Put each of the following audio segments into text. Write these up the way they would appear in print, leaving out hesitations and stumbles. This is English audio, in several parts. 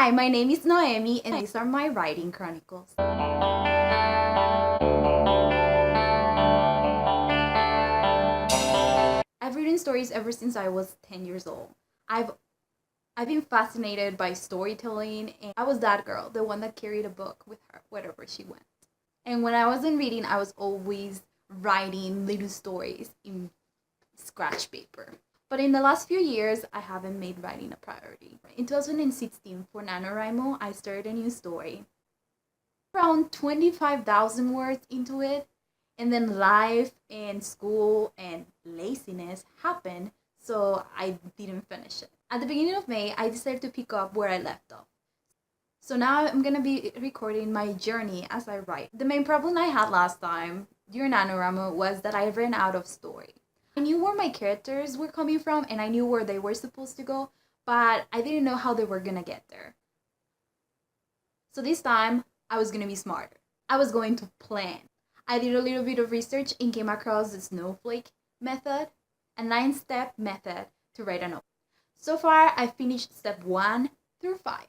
Hi, my name is Noemi and these are my writing chronicles. I've written stories ever since I was 10 years old. I've been fascinated by storytelling, and I was that girl, the one that carried a book with her wherever she went. And when I wasn't reading, I was always writing little stories in scratch paper. But in the last few years, I haven't made writing a priority. In 2016, for NaNoWriMo, I started a new story. Around 25,000 words into it, and then life and school and laziness happened, so I didn't finish it. At the beginning of May, I decided to pick up where I left off. So now I'm gonna be recording my journey as I write. The main problem I had last time during NaNoWriMo was that I ran out of story. I knew where my characters were coming from and I knew where they were supposed to go, but I didn't know how they were gonna get there. So this time, I was gonna be smarter. I was going to plan. I did a little bit of research and came across the Snowflake method, a 9-step method to write a novel. So far, I've finished step 1 through 5.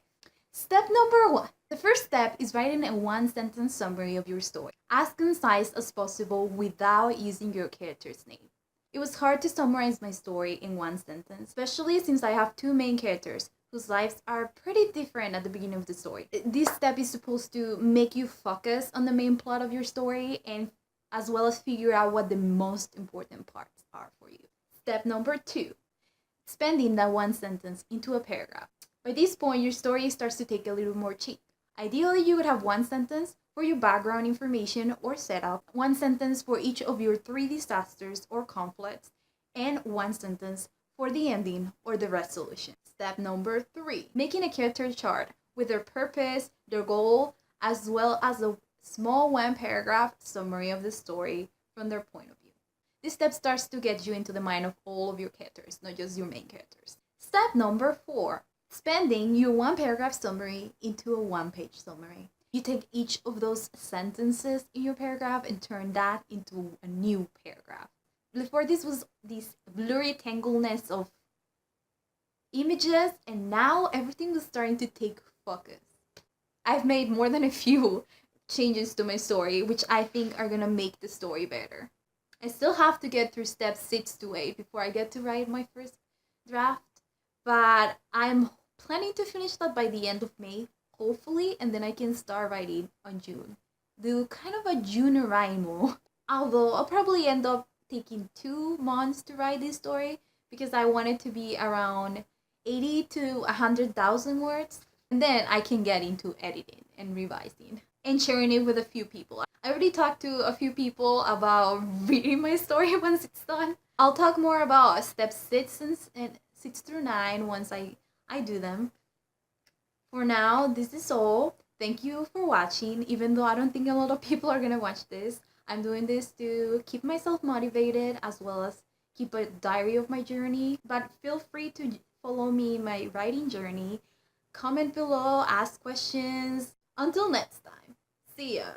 Step number 1. The first step is writing a 1-sentence summary of your story, as concise as possible without using your character's name. It was hard to summarize my story in 1 sentence, especially since I have 2 main characters whose lives are pretty different at the beginning of the story. This step is supposed to make you focus on the main plot of your story and as well as figure out what the most important parts are for you. Step number 2. Expanding that 1 sentence into a paragraph. By this point, your story starts to take a little more shape. Ideally, you would have 1 sentence for your background information or setup, 1 sentence for each of your 3 disasters or conflicts, and 1 sentence for the ending or the resolution. Step number 3, making a character chart with their purpose, their goal, as well as a small 1-paragraph summary of the story from their point of view. This step starts to get you into the mind of all of your characters, not just your main characters. Step number 4, expanding your 1-paragraph summary into a 1-page summary. You take each of those sentences in your paragraph and turn that into a new paragraph. Before, this was this blurry tangleness of images, and now everything was starting to take focus. I've made more than a few changes to my story, which I think are gonna make the story better. I still have to get through steps 6 to 8 before I get to write my first draft, but I'm planning to finish that by the end of May, hopefully, and then I can start writing on June. Do kind of a June Raimo, although I'll probably end up taking 2 months to write this story because I want it to be around 80 to 100,000 words, and then I can get into editing and revising and sharing it with a few people. I already talked to a few people about reading my story once it's done. I'll talk more about steps 6 and 6 through 9 once I do them. For now, this is all. Thank you for watching, even though I don't think a lot of people are gonna watch this. I'm doing this to keep myself motivated as well as keep a diary of my journey. But feel free to follow me in my writing journey. Comment below, ask questions. Until next time, see ya!